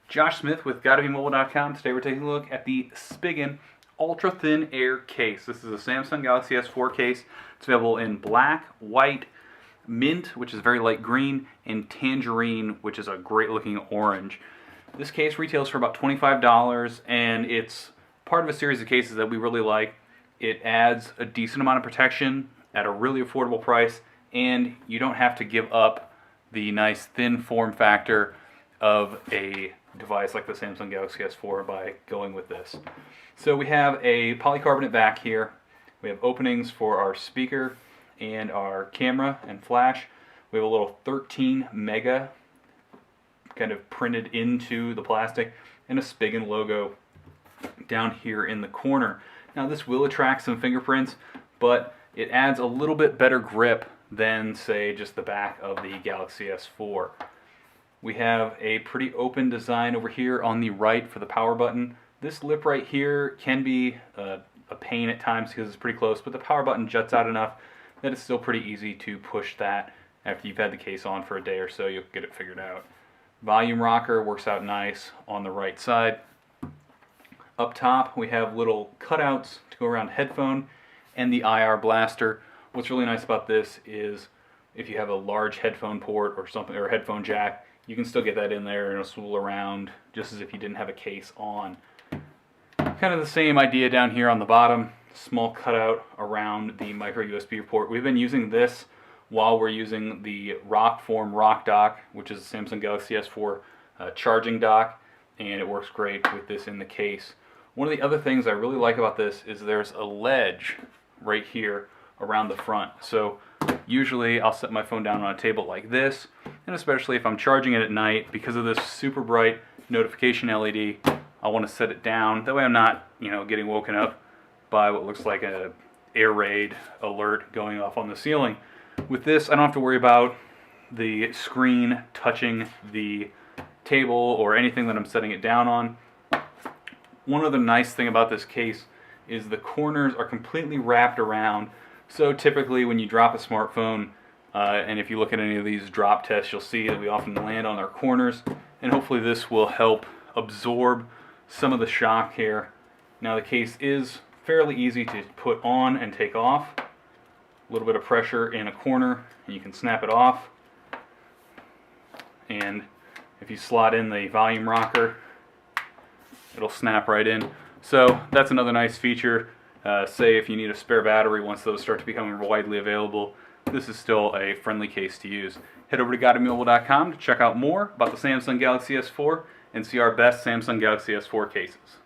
Josh Smith with GottaBeMobile.com. Today we're taking a look at the Spigen Ultra Thin Air Case. This is a Samsung Galaxy S4 case. It's available in black, white, mint, which is very light green, and tangerine, which is a great looking orange. This case retails for about $25, and it's part of a series of cases that we really like. It adds a decent amount of protection at a really affordable price, and you don't have to give up the nice thin form factor of a device like the Samsung Galaxy S4 by going with this. So we have a polycarbonate back here. We have openings for our speaker and our camera and flash. We have a little 13 mega kind of printed into the plastic and a Spigen logo down here in the corner. Now this will attract some fingerprints, but it adds a little bit better grip than, say, just the back of the Galaxy S4. We have a pretty open design over here on the right for the power button. This lip right here can be a pain at times because it's pretty close, but the power button juts out enough that it's still pretty easy to push that. After you've had the case on for a day or so, you'll get it figured out. Volume rocker works out nice on the right side. Up top we have little cutouts to go around headphone and the IR blaster. What's really nice about this is if you have a large headphone port or something, or a headphone jack, you can still get that in there and it'll swivel around just as if you didn't have a case on. Kind of the same idea down here on the bottom, small cutout around the micro USB port. We've been using this while we're using the Rockform Rock Dock, which is a Samsung Galaxy S4 charging dock, and it works great with this in the case. One of the other things I really like about this is there's a ledge right here around the front. So usually I'll set my phone down on a table like this, and especially if I'm charging it at night, because of this super bright notification LED, I want to set it down. That way I'm not, getting woken up by what looks like a air raid alert going off on the ceiling. With this, I don't have to worry about the screen touching the table or anything that I'm setting it down on. One other nice thing about this case is the corners are completely wrapped around. So typically when you drop a smartphone, and if you look at any of these drop tests, you'll see that we often land on our corners, and hopefully this will help absorb some of the shock here. Now the case is fairly easy to put on and take off. A little bit of pressure in a corner and you can snap it off. And if you slot in the volume rocker, it'll snap right in. So that's another nice feature. Say if you need a spare battery once those start to become widely available, this is still a friendly case to use. Head over to GottaBeMobile.com to check out more about the Samsung Galaxy S4 and see our best Samsung Galaxy S4 cases.